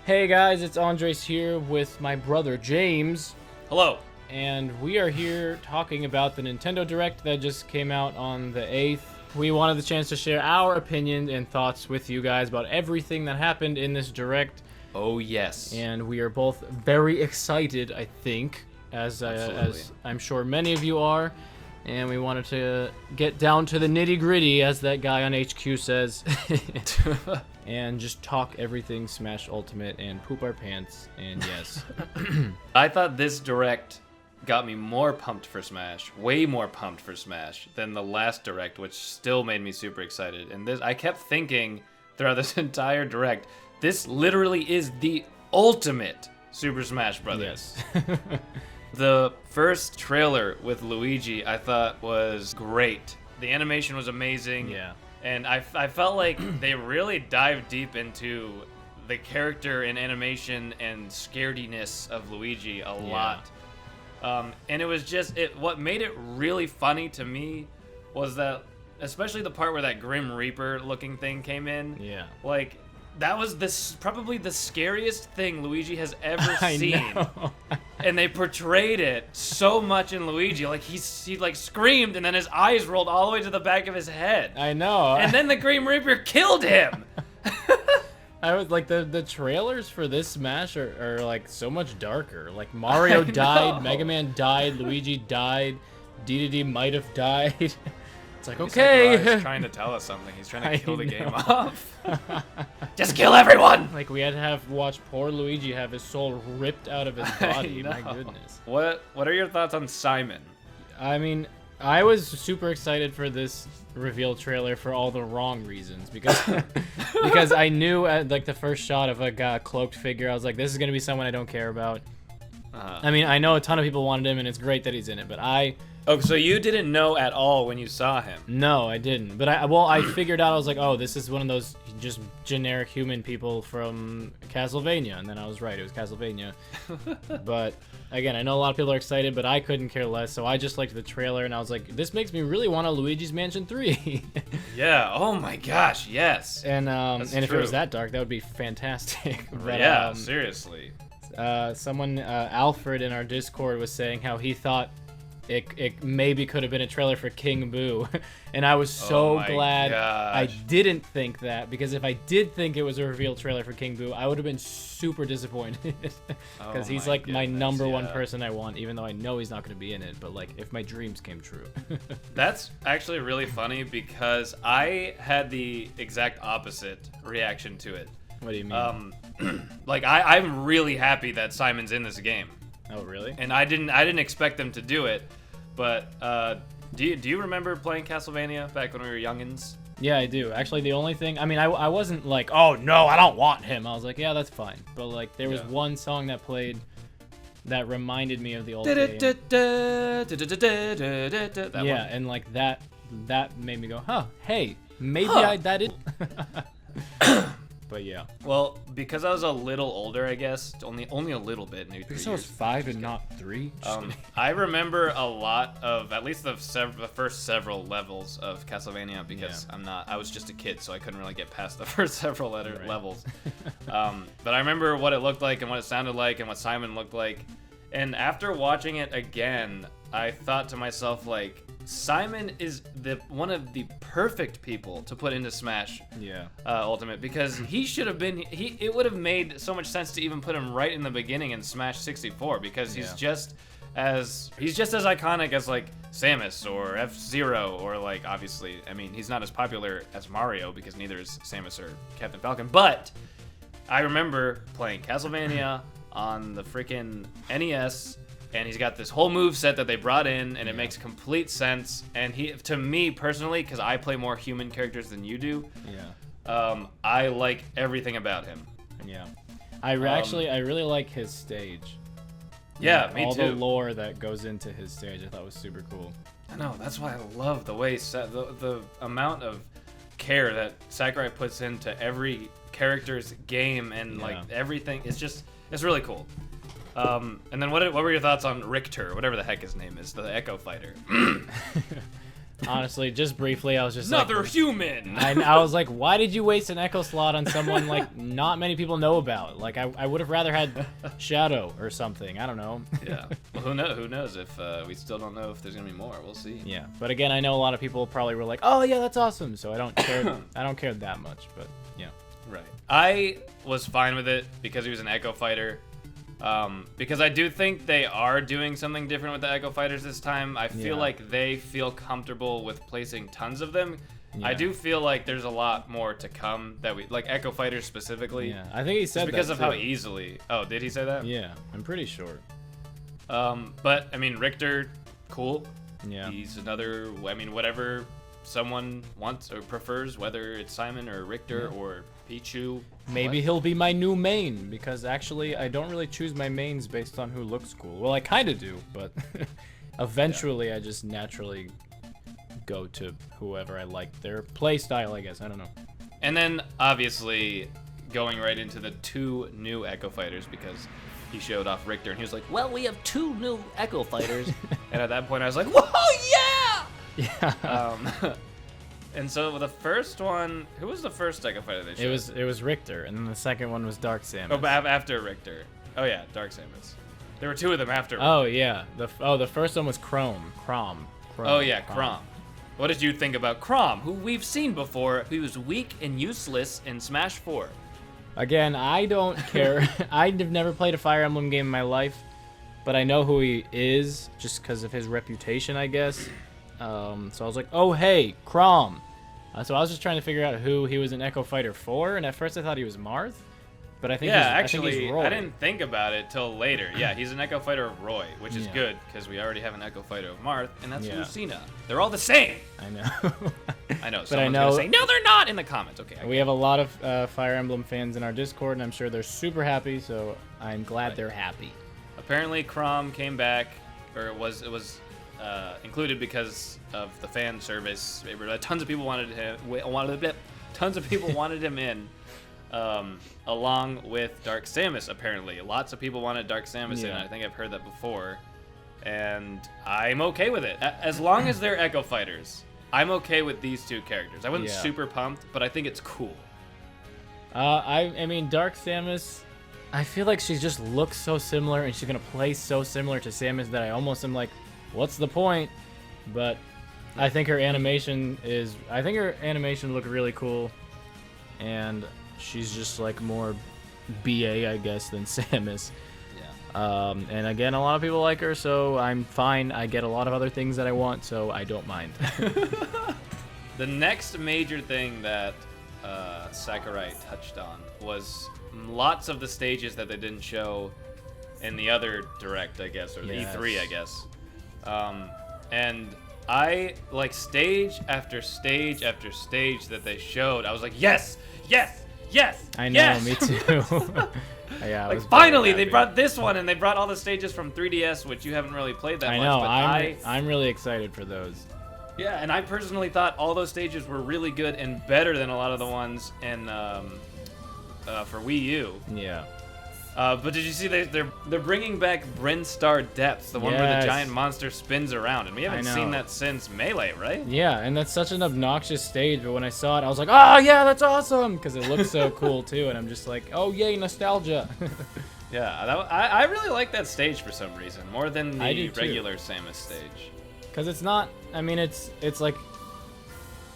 Hey guys, it's Andres here with my brother James. Hello. And we are here talking about the Nintendo Direct that just came out on the 8th. We wanted the chance to share our opinion and thoughts with you guys about everything that happened in this Direct. Oh, yes. And we are both very excited, I think, as I'm sure many of you are. And we wanted to get down to the nitty-gritty, as that guy on HQ says. And just talk everything Smash Ultimate and poop our pants, and yes. I thought this Direct got me more pumped for Smash, way more pumped for Smash, than the last Direct, which still made me super excited. And this, I kept thinking throughout this entire Direct, this literally is the ultimate Super Smash Brothers. Yes. The first trailer with Luigi, I thought was great. The animation was amazing. Yeah. And I felt like they really dived deep into the character and animation and scarediness of Luigi a lot. And it was just, what made it really funny to me was that, especially the part where that Grim Reaper looking thing came in. Yeah. Like, that was probably the scariest thing Luigi has ever seen. I know. And they portrayed it so much in Luigi. Like, he like screamed and then his eyes rolled all the way to the back of his head. I know. And then the Grim Reaper killed him. I was like, the trailers for this Smash are like so much darker. Like Mario died, Mega Man died, Luigi died, DDD might have died. It's like, okay. He's trying to tell us something. He's trying to kill the game off. Just kill everyone! Like, we had to watch poor Luigi have his soul ripped out of his body. My goodness. What are your thoughts on Simon? I mean, I was super excited for this reveal trailer for all the wrong reasons, because I knew at like the first shot of a cloaked figure, I was like, this is gonna be someone I don't care about. I mean, I know a ton of people wanted him, and it's great that he's in it, but Oh, so you didn't know at all when you saw him? No, I didn't. But I figured out, I was like, oh, this is one of those just generic human people from Castlevania, and then I was right, it was Castlevania. But again, I know a lot of people are excited, but I couldn't care less, so I just liked the trailer, and I was like, this makes me really want a Luigi's Mansion 3. Yeah. Oh my gosh. Yes. And if it was that dark, that would be fantastic. But, yeah. Seriously. Someone, Alfred in our Discord, was saying how he thought it maybe could have been a trailer for King Boo, and I was so glad I didn't think that, because if I did think it was a reveal trailer for King Boo, I would have been super disappointed, because he's like my number one person I want, even though I know he's not going to be in it, but like if my dreams came true. That's actually really funny, because I had the exact opposite reaction to it. What do you mean? Like I'm really happy that Simon's in this game. Oh, really? And I didn't expect them to do it, but do you remember playing Castlevania back when we were youngins? Yeah, I do. Actually, the only thing, I mean, I wasn't like, oh no, I don't want him. I was like, yeah, that's fine. But like, there was one song that played that reminded me of the old game. Yeah, and like that made me go, huh, hey, maybe that is. But yeah. Well, because I was a little older, I guess, only a little bit, maybe 3 years. Because I was 5 and not 3. I remember a lot of at least the first several levels of Castlevania, because I was just a kid, so I couldn't really get past the first several levels. But I remember what it looked like and what it sounded like and what Simon looked like. And after watching it again, I thought to myself, like, Simon is one of the perfect people to put into Smash Ultimate, because he should have been. It would have made so much sense to even put him right in the beginning in Smash 64, because he's just as iconic as like Samus or F-Zero, or like, obviously, I mean, he's not as popular as Mario because neither is Samus or Captain Falcon. But I remember playing Castlevania on the freaking NES. And he's got this whole move set that they brought in, and it makes complete sense. And to me personally, because I play more human characters than you do, I like everything about him. Yeah, I really like his stage. Yeah, me too. All the lore that goes into his stage, I thought was super cool. I know, that's why I love the way the amount of care that Sakurai puts into every character's game, and like everything. It's really cool. And then what were your thoughts on Richter, whatever the heck his name is, the Echo Fighter? honestly, just briefly, I was just another human. I was like, why did you waste an Echo slot on someone like not many people know about? Like, I would have rather had Shadow or something. I don't know. Yeah. Well, who knows if we still don't know if there's gonna be more. We'll see. Yeah. But again, I know a lot of people probably were like, oh yeah, that's awesome. So I don't care. I don't care that much. But yeah. Right. I was fine with it because he was an Echo Fighter. Because I do think they are doing something different with the Echo Fighters this time. I feel like they feel comfortable with placing tons of them. Yeah. I do feel like there's a lot more to come that we like Echo Fighters specifically. Yeah, I think he said that because of how easily. Oh, did he say that? Yeah, I'm pretty sure. But I mean, Richter, cool. Yeah. He's another. I mean, whatever someone wants or prefers, whether it's Simon or Richter or Pichu. Maybe he'll be my new main, because actually I don't really choose my mains based on who looks cool. Well, I kind of do, but eventually I just naturally go to whoever I like their play style, I guess. I don't know. And then, obviously, going right into the 2 new Echo Fighters, because he showed off Richter, and he was like, well, we have 2 new Echo Fighters. And at that point I was like, whoa, yeah! Yeah. And so the first one, who was the first Echo Fighter they showed? It was Richter, and then the second one was Dark Samus. Oh, but after Richter. Oh yeah, Dark Samus. There were 2 of them after. Oh yeah, the first one was Crom. Oh yeah, Crom. What did you think about Crom, who we've seen before? He was weak and useless in Smash 4. Again, I don't care. I've never played a Fire Emblem game in my life, but I know who he is just because of his reputation, I guess. So I was like, oh hey, Crom. So I was just trying to figure out who he was an Echo Fighter for, and at first I thought he was Marth, but I think I think he's Roy. I didn't think about it till later. Yeah, he's an Echo Fighter of Roy, which is good because we already have an Echo Fighter of Marth, and that's Lucina. They're all the same. I know. I know. But I know. Gonna say, no, they're not in the comments. Okay. We have a lot of Fire Emblem fans in our Discord, and I'm sure they're super happy. So I'm glad they're happy. Apparently, Crom came back, or it was included because of the fan service. Tons of people wanted him. Tons of people wanted him in, along with Dark Samus. Apparently, lots of people wanted Dark Samus in. I think I've heard that before, and I'm okay with it as long as they're Echo Fighters. I'm okay with these 2 characters. I wasn't super pumped, but I think it's cool. I mean, Dark Samus, I feel like she just looks so similar, and she's gonna play so similar to Samus that I almost am like, what's the point? But I think her animation looked really cool, and she's just like more BA, I guess, than Samus. Yeah. And again, a lot of people like her, so I'm fine. I get a lot of other things that I want, so I don't mind. The next major thing that Sakurai touched on was lots of the stages that they didn't show in the other Direct, I guess, or the E3, I guess. And I, like, stage after stage after stage that they showed, I was like, yes, yes, yes, I know, yes! Me too. Yeah, like, finally, they brought this one, and they brought all the stages from 3DS, which you haven't really played that much. I know, I'm really excited for those. Yeah, and I personally thought all those stages were really good and better than a lot of the ones in for Wii U. Yeah. But did you see they're bringing back Bryn Star Depths, the one where the giant monster spins around, and we haven't seen that since Melee, right? Yeah, and that's such an obnoxious stage, but when I saw it, I was like, oh yeah, that's awesome, because it looks so cool too, and I'm just like, oh yay, nostalgia. Yeah, I really like that stage for some reason, more than the regular Samus stage. Because it's not, I mean, it's like,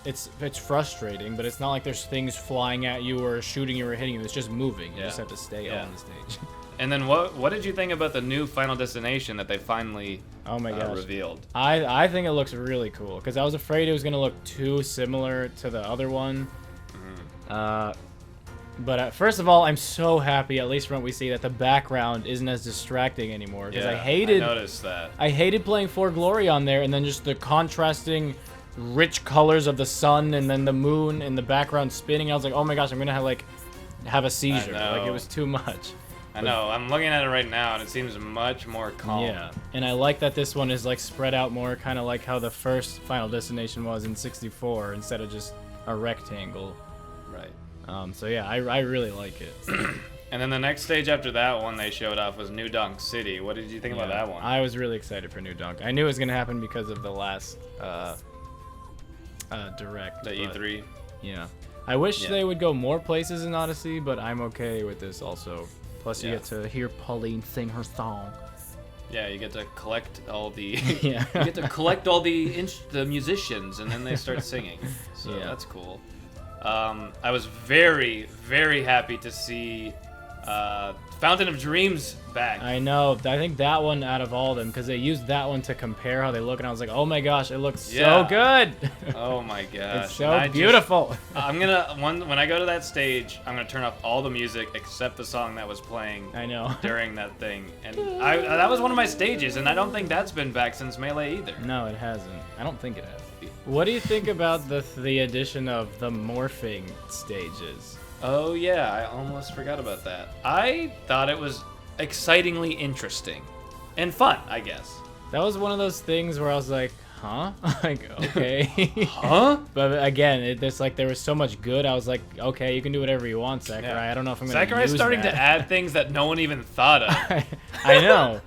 it's frustrating, but it's not like there's things flying at you or shooting you or hitting you. It's just moving. You just have to stay on the stage. And then what did you think about the new Final Destination that they finally revealed? I think it looks really cool, because I was afraid it was going to look too similar to the other one. But first of all, I'm so happy, at least from what we see, that the background isn't as distracting anymore. Because I noticed that. I hated playing For Glory on there, and then just the contrasting rich colors of the sun and then the moon and the background spinning. I was like, oh my gosh, I'm gonna have a seizure. Like, it was too much. I know. I'm looking at it right now, and it seems much more calm. Yeah, and I like that this one is like spread out more, kind of like how the first Final Destination was in 64, instead of just a rectangle. Right. So yeah, I really like it. And then the next stage after that one they showed off was New Donk City. What did you think about that one? I was really excited for New Donk. I knew it was gonna happen because of the last Direct. The E3. Yeah. I wish they would go more places in Odyssey, but I'm okay with this also. Plus, you get to hear Pauline sing her song. Yeah, you get to collect all the. Yeah. You get to collect all the musicians, and then they start singing. So that's cool. I was very, very happy to see Fountain of Dreams back. I know. I think that one out of all of them, because they used that one to compare how they look, and I was like, oh my gosh, it looks so good. Oh my gosh. It's so beautiful. I'm gonna when I go to that stage, I'm gonna turn off all the music except the song that was playing. I know. During that thing, and that was one of my stages, and I don't think that's been back since Melee either. No, it hasn't. I don't think it has. What do you think about the addition of the morphing stages? Oh yeah, I almost forgot about that. I thought it was excitingly interesting and fun, I guess. That was one of those things where I was like, huh? Like, okay. Huh? But again, there was so much good. I was like, okay, you can do whatever you want, Sakurai. Yeah. I don't know if I'm going to use Sakurai's starting to add things that no one even thought of. I know.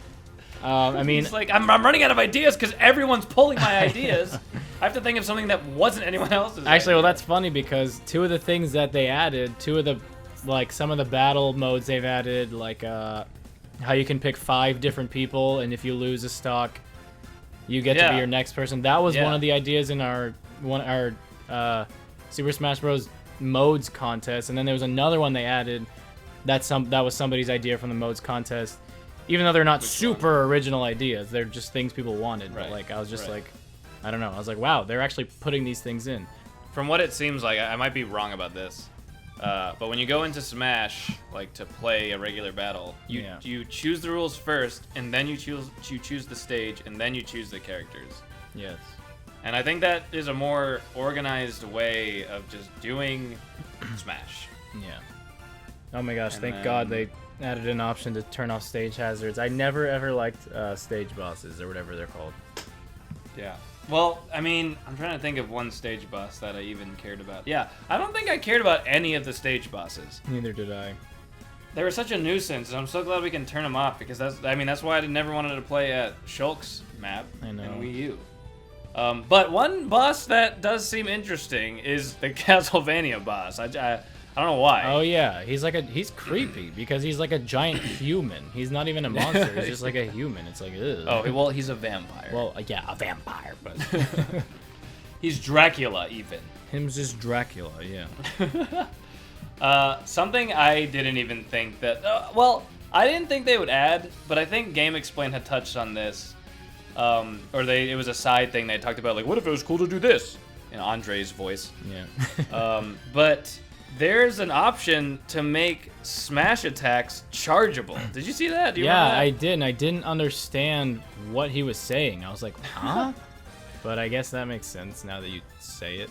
I mean, it's like I'm running out of ideas because everyone's pulling my ideas. I have to think of something that wasn't anyone else's. Actually, well, that's funny because two of the things that they added, some of the battle modes they've added, like how you can pick 5 different people, and if you lose a stock, you get to be your next person. That was one of the ideas in our Super Smash Bros. Modes contest, and then there was another one they added that was somebody's idea from the modes contest. Even though they're not super original ideas, they're just things people wanted. Right. But like, I was just like, I don't know. I was like, wow, they're actually putting these things in. From what it seems like, I might be wrong about this, but when you go into Smash, like to play a regular battle, you choose the rules first, and then you choose the stage, and then you choose the characters. Yes. And I think that is a more organized way of just doing Smash. Yeah. Oh my gosh! Thank God they added an option to turn off stage hazards. I never ever liked stage bosses or whatever they're called. Yeah. Well, I mean, I'm trying to think of one stage boss that I even cared about. Yeah, I don't think I cared about any of the stage bosses. Neither did I. They were such a nuisance, and I'm so glad we can turn them off because that's why I never wanted to play at Shulk's map in Wii U. But one boss that does seem interesting is the Castlevania boss. I don't know why. Oh yeah, he's creepy because he's like a giant human. He's not even a monster. He's just like a human. It's like, ugh. Oh well, he's a vampire. Well, yeah, a vampire, but he's Dracula even. Him's just Dracula, yeah. Something I didn't even think that. I didn't think they would add, but I think Game Explain had touched on this, it was a side thing they talked about. Like, what if it was cool to do this? In Andre's voice. Yeah. But there's an option to make smash attacks chargeable. Did you see that? Do you remember that? I did, and I didn't understand what he was saying. I was like, huh? But I guess that makes sense now that you say it.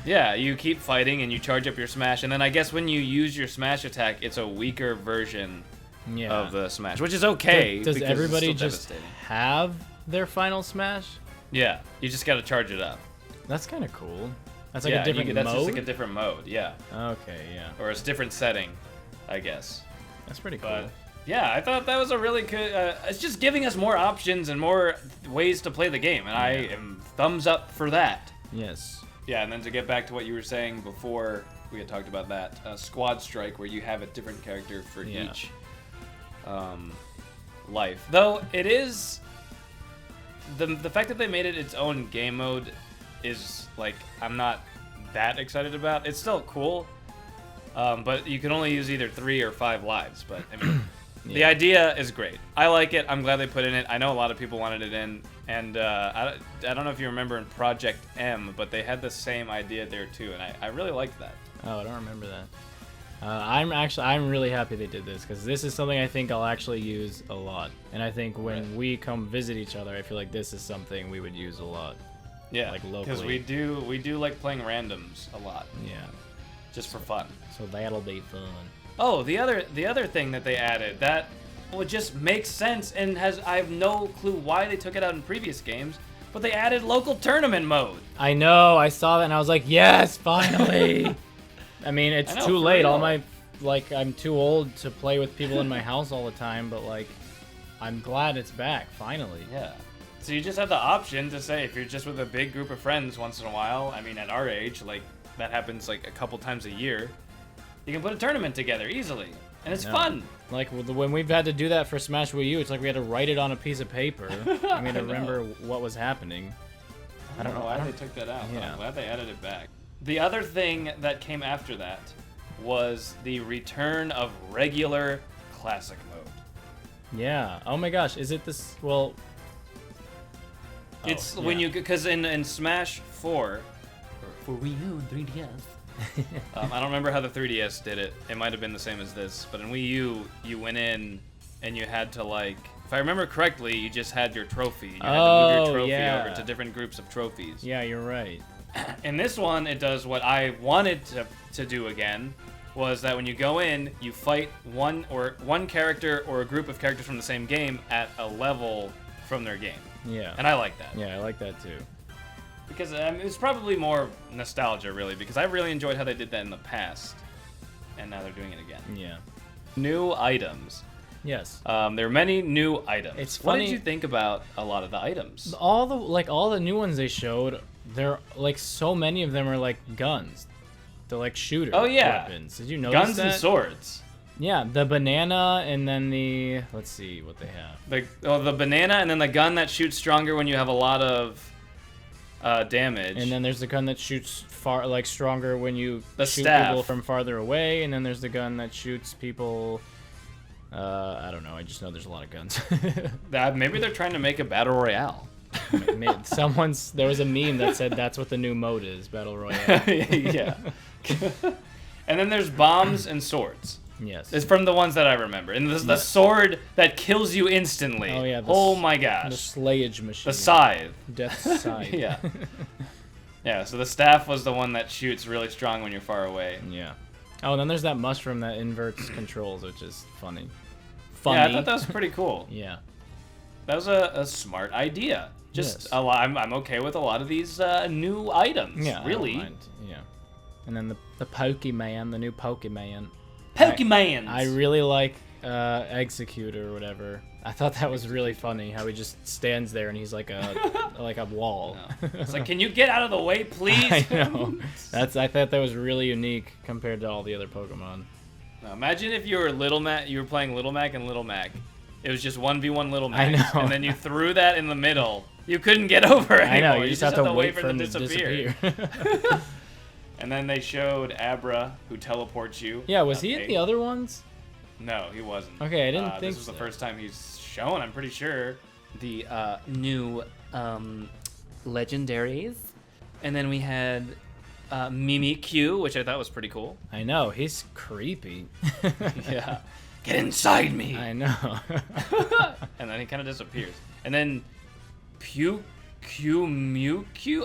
Yeah, you keep fighting and you charge up your smash, and then I guess when you use your smash attack, it's a weaker version of the smash, which is okay. Does everybody just have their final smash? Yeah, you just gotta charge it up. That's kind of cool. That's like a different mode? That's just like a different mode, yeah. Okay, yeah. Or it's a different setting, I guess. That's pretty cool. But, yeah, I thought that was a really good... it's just giving us more options and more ways to play the game, and I am thumbs up for that. Yes. Yeah, and then to get back to what you were saying before we had talked about that, Squad Strike, where you have a different character for each life. Though, it is... The fact that they made it its own game mode is, like, I'm not that excited about. It's still cool, but you can only use either 3 or 5 lives. But, I mean, the idea is great. I like it. I'm glad they put it in. I know a lot of people wanted it in, and I don't know if you remember in Project M, but they had the same idea there, too, and I really liked that. Oh, I don't remember that. I'm really happy they did this because this is something I think I'll actually use a lot, and I think when we come visit each other, I feel like this is something we would use a lot. Yeah, like locally. Because we do like playing randoms a lot. Yeah, just for fun. So that'll be fun. Oh, the other thing that they added that would just make sense and I have no clue why they took it out in previous games, but they added local tournament mode. I know, I saw that and I was like, yes, finally. I mean, it's too late. I'm too old to play with people in my house all the time, but like, I'm glad it's back finally. Yeah. So you just have the option to say, if you're just with a big group of friends once in a while, I mean, at our age, like, that happens, like, a couple times a year, you can put a tournament together easily. And it's fun. Like, when we've had to do that for Smash Wii U, it's like we had to write it on a piece of paper. I mean, to remember what was happening. I don't know why they took that out, but Yeah. I'm glad they added it back. The other thing that came after that was the return of regular classic mode. Yeah. Oh my gosh, is it this? Well, it's when you, because in Smash 4 for Wii U 3DS. I don't remember how the 3DS did it. It might have been the same as this, but in Wii U, you went in and you had to, like, if I remember correctly, you just had your trophy. You had to move your trophy over to different groups of trophies. Yeah, you're right. In this one, it does what I wanted to do again, was that when you go in, you fight one character or a group of characters from the same game at a level from their game. Yeah. And I like that. Yeah, I like that too. Because it's probably more nostalgia, really, because I really enjoyed how they did that in the past, and now they're doing it again. Yeah. New items. Yes. There are many new items. It's funny. What did you think about a lot of the items? All the new ones they showed, they're like so many of them are like guns. They're like shooter weapons. Did you notice Guns that? and swords. Yeah, the banana and then the, let's see what they have. The banana and then the gun that shoots stronger when you have a lot of damage. And then there's the gun that shoots stronger when you shoot staff. people from farther away. And then there's the gun that shoots people. I don't know. I just know there's a lot of guns. Maybe they're trying to make a battle royale. There was a meme that said that's what the new mode is, battle royale. Yeah. And then there's bombs and swords. Yes. It's from the ones that I remember. And the sword that kills you instantly. Oh yeah. Oh my gosh. The slayage machine. The scythe. Death scythe. Yeah. Yeah. So the staff was the one that shoots really strong when you're far away. Yeah. Oh, and then there's that mushroom that inverts controls, which is funny. Yeah, I thought that was pretty cool. Yeah. That was a smart idea. Just a lot. I'm okay with a lot of these new items. Yeah. Really. I don't mind. Yeah. And then the Pokemon, the new Pokemon. Pokemans. I really like Executor or whatever. I thought that was really funny how he just stands there and he's like a wall. No. It's like, can you get out of the way, please? I know. I thought that was really unique compared to all the other Pokemon. Now, imagine if you were you were playing Little Mac and Little Mac. It was just 1v1 Little Mac. I know. And then you threw that in the middle. You couldn't get over it anymore. I know. You just have to wait for him to disappear. And then they showed Abra, who teleports you. Yeah, was he in the other ones? No, he wasn't. Okay, I didn't think this was the first time he's shown, I'm pretty sure. The new legendaries. And then we had Mimikyu, which I thought was pretty cool. I know, he's creepy. Yeah. Get inside me! I know. And then he kind of disappears. And then Mewtwo?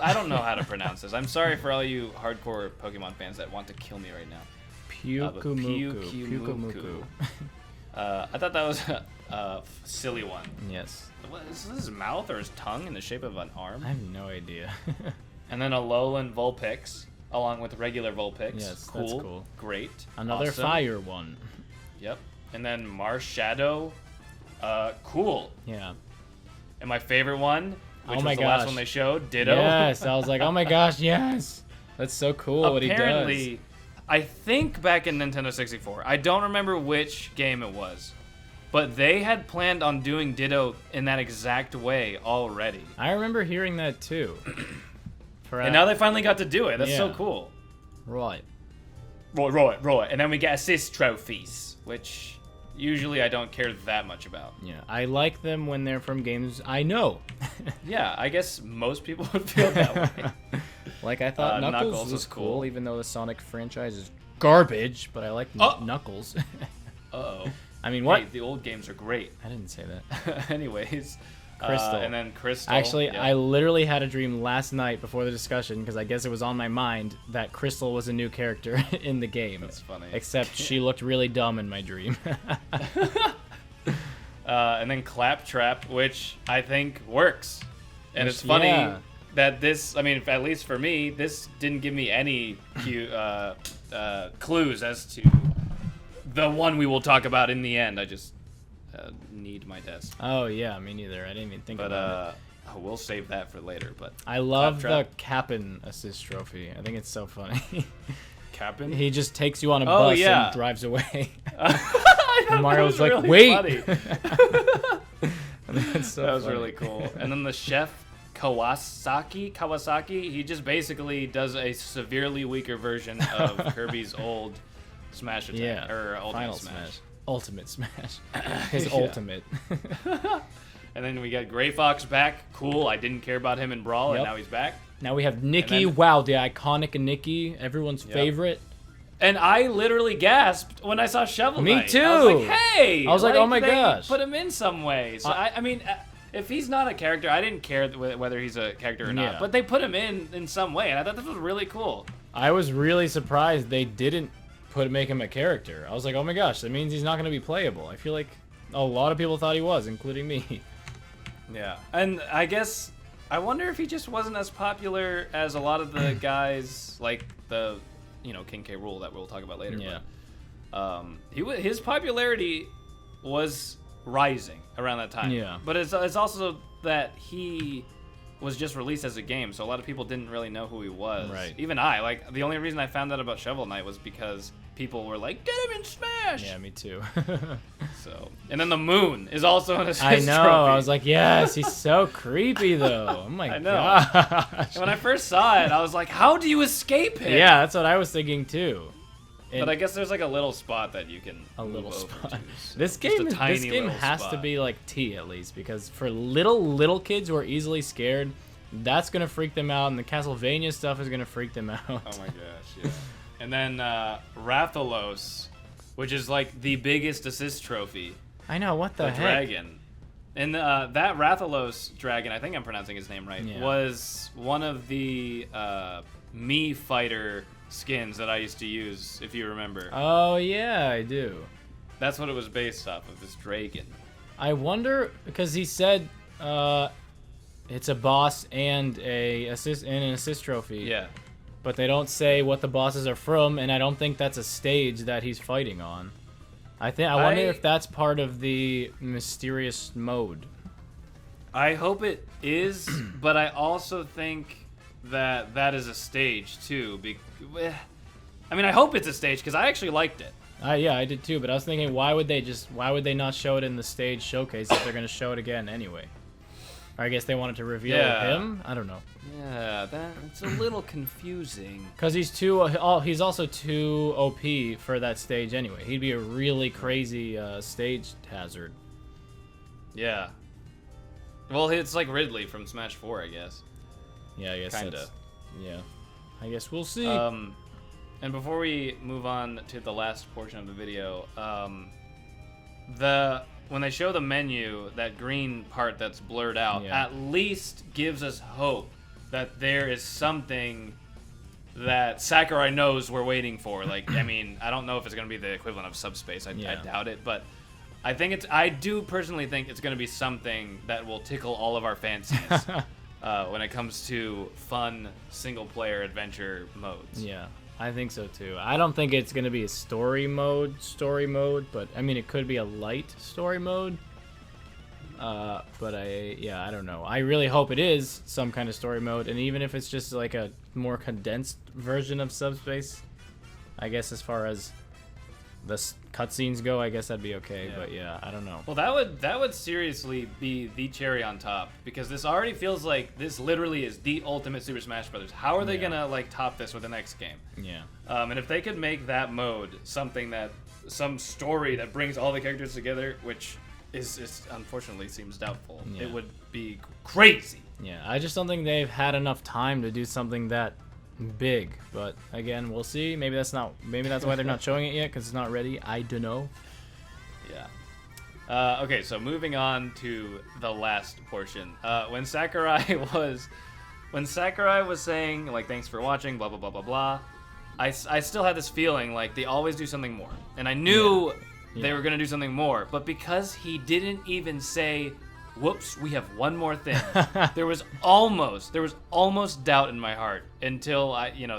I don't know how to pronounce this. I'm sorry for all you hardcore Pokemon fans that want to kill me right now. Pyukumuku. I thought that was a silly one. Yes. What, is this his mouth or his tongue in the shape of an arm? I have no idea. And then a Alolan Vulpix, along with regular Vulpix. Yes, cool. that's cool. Great. Another awesome. fire one. Yep. And then Marshadow. Cool. Yeah. And my favorite one, which Oh my was the last gosh. one they showed, Ditto. Yes, I was like, oh my gosh, yes. That's so cool what he does. Apparently, I think back in Nintendo 64, I don't remember which game it was, but they had planned on doing Ditto in that exact way already. I remember hearing that too. And now they finally got to do it. That's so Yeah. cool. Right. Right. And then we get assist trophies, which usually I don't care that much about. Yeah, I like them when they're from games I know. Yeah, I guess most people would feel that way. Like, I thought Knuckles Knuckles was was cool. cool, even though the Sonic franchise is garbage, but I like Knuckles. Uh-oh. I mean, what? Hey, the old games are great. I didn't say that. Anyways. Crystal. And then Crystal. Actually, yeah. I literally had a dream last night before the discussion, because I guess it was on my mind, that Crystal was a new character in the game. That's funny. Except she looked really dumb in my dream. And then Claptrap, which I think works. And it's funny that this, I mean, at least for me, this didn't give me any clues as to the one we will talk about in the end. I just need my desk. Oh, yeah, me neither. I didn't even think about it. we'll save that for later. But I love the Cap'n assist trophy. I think it's so funny. Cap'n? He just takes you on a bus and drives away. Mario's like, really wait. That was really cool. And then the chef Kawasaki, he just basically does a severely weaker version of Kirby's old Smash attack, or Ultimate Smash. Ultimate Smash. His ultimate. And then we got Gray Fox back. Cool. I didn't care about him in Brawl, and now he's back. Now we have Nikki. Wow, the iconic Nikki, everyone's favorite. And I literally gasped when I saw Shovel Knight. Me too. I was like, hey! I was like, oh my gosh. Put him in some way. So I mean, if he's not a character, I didn't care whether he's a character or not. But they put him in some way, and I thought this was really cool. I was really surprised they didn't make him a character. I was like, oh my gosh, that means he's not going to be playable. I feel like a lot of people thought he was, including me. Yeah, and I guess I wonder if he just wasn't as popular as a lot of the guys, like the King K. Rool that we'll talk about later. Yeah. But, his popularity was rising around that time. Yeah. But it's also that he was just released as a game, so a lot of people didn't really know who he was. Right. Even I, the only reason I found out about Shovel Knight was because people were like, get him in Smash! Yeah, me too. So, and then the moon is also an assist I know, trophy. I was like, yes, he's so creepy though. Oh my gosh. And when I first saw it, I was like, how do you escape him? Yeah, that's what I was thinking too. But I guess there's like a little spot that you can move over to, so This game has to be like T at least, because for little kids who are easily scared, that's gonna freak them out, and the Castlevania stuff is gonna freak them out. Oh my gosh, yeah. And then Rathalos, which is like the biggest assist trophy. I know, what the heck? Dragon. And that Rathalos dragon, I think I'm pronouncing his name right, was one of the Mii Fighter skins that I used to use, if you remember. Oh yeah, I do. That's what it was based off of, this dragon. I wonder, because he said it's a boss and an assist trophy. Yeah. But they don't say what the bosses are from, and I don't think that's a stage that he's fighting on. I wonder if that's part of the mysterious mode. I hope it is, but I also think that is a stage too. I mean, I hope it's a stage because I actually liked it. Yeah, I did too. But I was thinking, why would they not show it in the stage showcase if they're gonna show it again anyway? Or I guess they wanted to reveal him. I don't know. Yeah, that's a little confusing. Because he's also too OP for that stage anyway. He'd be a really crazy stage hazard. Yeah. Well, it's like Ridley from Smash 4, I guess. Yeah, I guess kinda. Yeah, I guess we'll see. And before we move on to the last portion of the video, when they show the menu, that green part that's blurred out, at least gives us hope that there is something that Sakurai knows we're waiting for. Like, I mean, I don't know if it's going to be the equivalent of Subspace. I doubt it, but I do personally think it's going to be something that will tickle all of our fancies when it comes to fun single-player adventure modes. Yeah. I think so too. I don't think it's gonna be a story mode, but I mean it could be a light story mode. But I don't know. I really hope it is some kind of story mode, and even if it's just like a more condensed version of Subspace, I guess as far as the cutscenes go, I guess that'd be okay. But yeah, I don't know. Well, that would seriously be the cherry on top, because this already feels like this literally is the ultimate Super Smash Brothers. How are they gonna like top this with the next game? Yeah. And if they could make that mode some story that brings all the characters together, which is unfortunately seems doubtful, it would be crazy. Yeah, I just don't think they've had enough time to do something that big, but again, we'll see. Maybe that's why they're not showing it yet, because it's not ready. I don't know. Yeah. Okay, so moving on to the last portion. When Sakurai was saying like thanks for watching, blah blah blah blah blah, I still had this feeling like they always do something more, and I knew they were gonna do something more, but because he didn't even say, whoops, we have one more thing. there was almost doubt in my heart until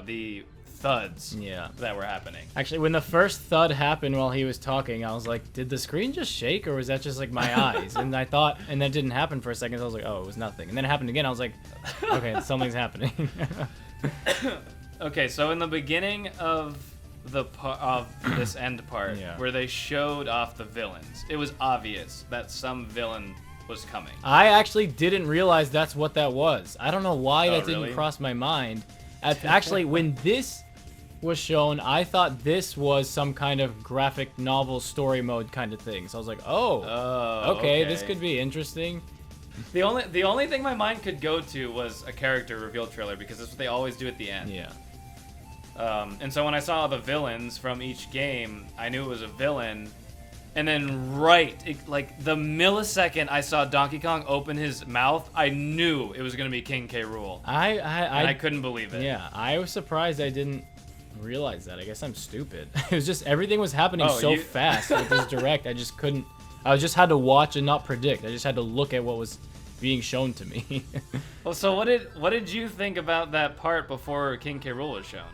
the thuds that were happening. Actually, when the first thud happened while he was talking, I was like, did the screen just shake, or was that just like my eyes? And I thought, and that didn't happen for a second, so I was like, oh, it was nothing. And then it happened again, I was like, okay, something's happening. Okay, so in the beginning of this end part, where they showed off the villains, it was obvious that some villain was coming. I actually didn't realize that's what that was. I don't know why that didn't cross my mind. Actually, when this was shown, I thought this was some kind of graphic novel story mode kind of thing. So I was like, okay, this could be interesting. The only thing my mind could go to was a character reveal trailer, because that's what they always do at the end. Yeah. And so when I saw the villains from each game, I knew it was a villain. And then like the millisecond I saw Donkey Kong open his mouth, I knew it was going to be King K. Rool. I couldn't believe it. Yeah, I was surprised I didn't realize that. I guess I'm stupid. It was just, everything was happening so fast with this direct. I just couldn't, I just had to watch and not predict. I just had to look at what was being shown to me. Well, so what did you think about that part before King K. Rool was shown?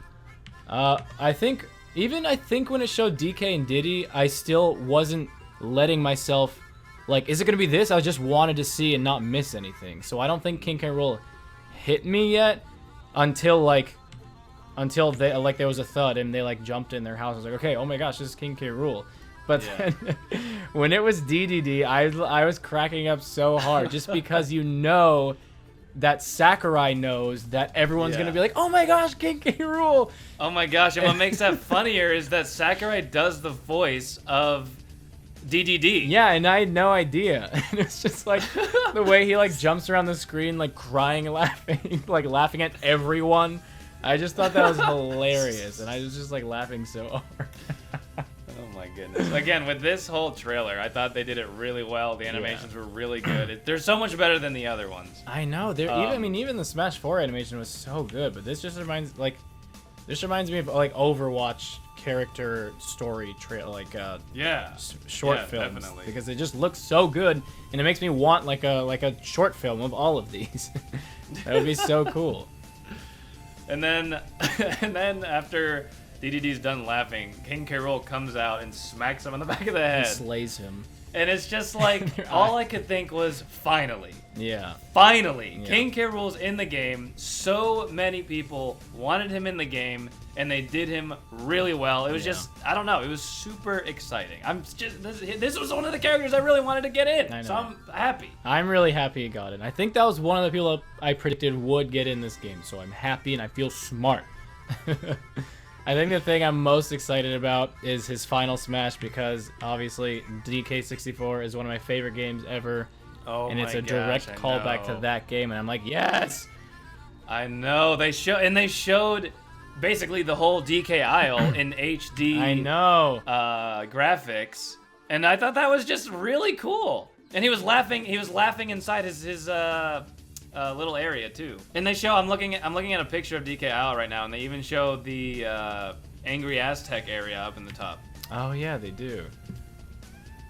I think when it showed DK and Diddy, I still wasn't letting myself, like, is it going to be this? I just wanted to see and not miss anything. So I don't think King K. Rool hit me yet until they, like, there was a thud and they, like, jumped in their house. I was like, okay, oh my gosh, this is King K. Rool. But then when it was DDD, I was cracking up so hard just because that Sakurai knows that everyone's going to be like, oh my gosh, King K. Rool. Oh my gosh, and what makes that funnier is that Sakurai does the voice of DDD. Yeah, and I had no idea. And it's just like the way he like jumps around the screen, like crying and laughing, like laughing at everyone. I just thought that was hilarious, and I was just like laughing so hard. Oh my goodness. Again, with this whole trailer, I thought they did it really well. The animations were really good. They're so much better than the other ones. I know. Even the Smash 4 animation was so good, but this just reminds me of like Overwatch character story short films, definitely. Because it just looks so good, and it makes me want like a short film of all of these. That would be so cool. And then after DDD's done laughing, King K. Rool comes out and smacks him on the back of the head. He slays him. And it's just like, all I could think was, finally. Yeah. Finally. Yeah. King K. Rool's in the game. So many people wanted him in the game, and they did him really well. It was just, I don't know, it was super exciting. This was one of the characters I really wanted to get in. So I'm happy. I'm really happy he got in. I think that was one of the people I predicted would get in this game, so I'm happy and I feel smart. I think the thing I'm most excited about is his final Smash, because obviously DK64 is one of my favorite games ever. Oh, and it's a direct callback to that game, and I'm like, yes! I know. They showed basically the whole DK aisle in HD. I know. Graphics, and I thought that was just really cool. And he was laughing. He was laughing inside his little area too. And they show, I'm looking at a picture of DK aisle right now, and they even show the Angry Aztec area up in the top. Oh yeah, they do.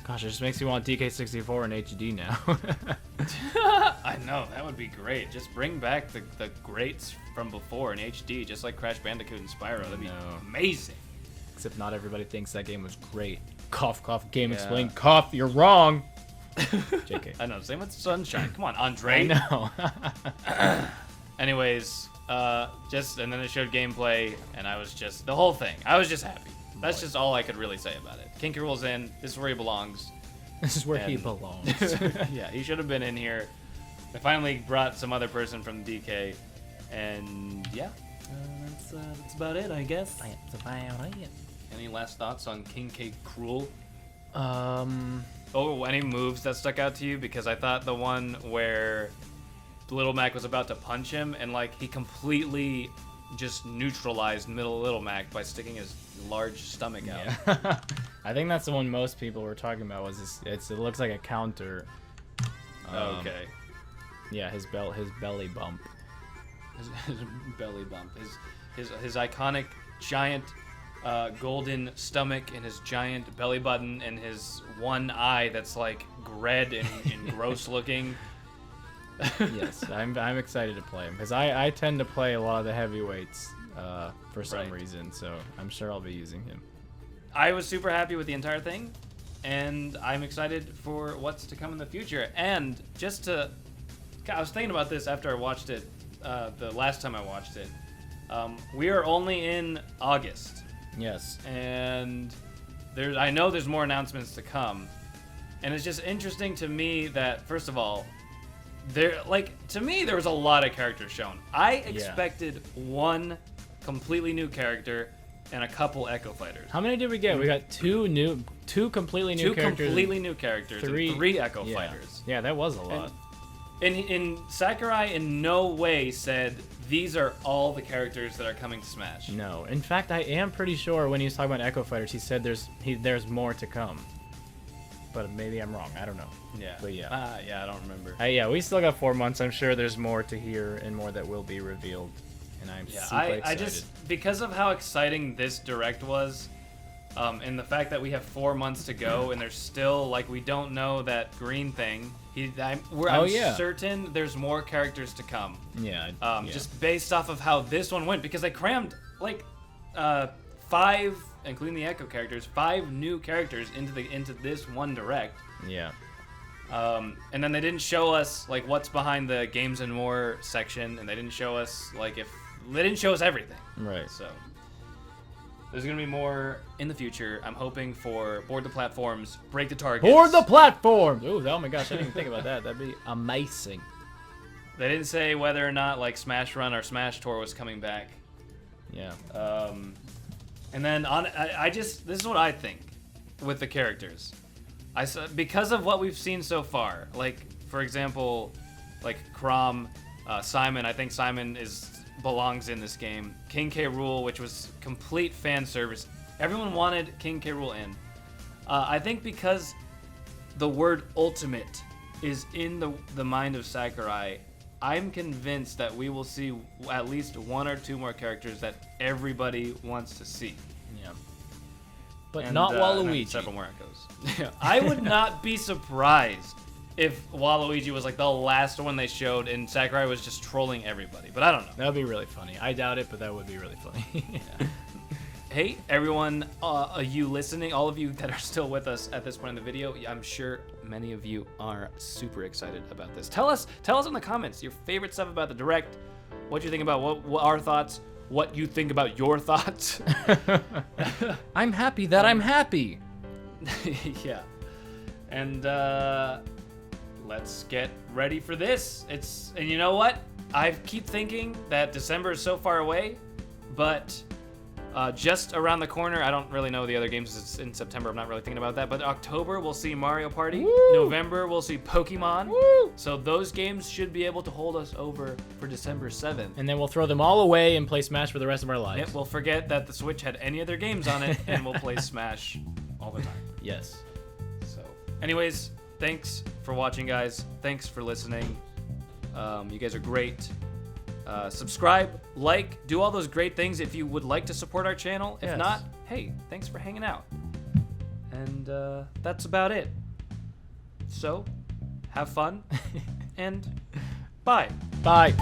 Gosh, it just makes me want DK64 in HD now. I know, that would be great. Just bring back the greats from before in HD, just like Crash Bandicoot and Spyro. That'd be amazing. Except not everybody thinks that game was great. Cough, cough, game explained. Cough, you're wrong. JK. I know, same with Sunshine. Come on, Andre. I know. Anyways, and then it showed gameplay, and I was just, the whole thing, I was just happy. That's just all I could really say about it. King K. Rool's in. This is where he belongs. This is where he belongs. Yeah, he should have been in here. They finally brought some other person from DK, and yeah, that's about it, I guess. That's about it. Any last thoughts on King K. Rool? Oh, any moves that stuck out to you? Because I thought the one where Little Mac was about to punch him, and like he completely just neutralized Little Mac by sticking his large stomach out. Yeah. I think that's the one most people were talking about. It looks like a counter. Okay. Yeah, his belly bump. His belly bump. His iconic giant golden stomach and his giant belly button and his one eye that's like red and gross looking. Yes, I'm excited to play him because I tend to play a lot of the heavyweights for some reason, so I'm sure I'll be using him. I was super happy with the entire thing, and I'm excited for what's to come in the future. And I was thinking about this after I watched it, the last time I watched it. We are only in August. Yes. And I know there's more announcements to come. And it's just interesting to me that, first of all, to me, there was a lot of characters shown. I expected one completely new character and a couple Echo Fighters. How many did we get? We got two completely new characters. Two completely new characters and three Echo Fighters. Yeah, that was a lot. And Sakurai in no way said these are all the characters that are coming to Smash. No. In fact, I am pretty sure when he was talking about Echo Fighters, he said there's more to come. But maybe I'm wrong. I don't know. Yeah. But yeah. I don't remember. Yeah, we still got 4 months. I'm sure there's more to hear and more that will be revealed. And I'm super excited. I just, because of how exciting this Direct was, and the fact that we have 4 months to go, and there's still, we don't know that green thing. I'm certain there's more characters to come. Yeah. Just based off of how this one went, because they crammed, 5, including the Echo characters, 5 new characters into this one Direct. Yeah. And then they didn't show us what's behind the Games and More section, and they didn't show us they didn't show us everything. Right. So there's gonna be more in the future. I'm hoping for Board the Platforms, Break the Targets. Board the Platforms! Ooh, oh my gosh, I didn't even think about that. That'd be amazing. They didn't say whether or not Smash Run or Smash Tour was coming back. Yeah. And then this is what I think with the characters. Because of what we've seen so far, for example, Chrom, Simon. I think Simon belongs in this game. King K. Rool, which was complete fan service. Everyone wanted King K. Rool in. I think because the word ultimate is in the mind of Sakurai, I'm convinced that we will see at least 1 or 2 more characters that everybody wants to see. Yeah. But not Waluigi. Several more Echoes. I would not be surprised if Waluigi was the last one they showed and Sakurai was just trolling everybody. But I don't know. That would be really funny. I doubt it, but that would be really funny. Yeah. Hey, everyone, you listening, all of you that are still with us at this point in the video, I'm sure many of you are super excited about this. Tell us in the comments your favorite stuff about the Direct, what you think about what our thoughts, what you think about your thoughts. I'm happy that I'm happy. Yeah. And let's get ready for this. And you know what? I keep thinking that December is so far away, but just around the corner, I don't really know the other games. It's in September. I'm not really thinking about that. But October, we'll see Mario Party. Woo! November, we'll see Pokemon. Woo! So those games should be able to hold us over for December 7th. And then we'll throw them all away and play Smash for the rest of our lives. Yep, we'll forget that the Switch had any other games on it, and we'll play Smash all the time. Yes. So, anyways, thanks for watching, guys. Thanks for listening. You guys are great. Subscribe, do all those great things if you would like to support our channel. If not, hey, thanks for hanging out. And that's about it. So, have fun, and bye. Bye.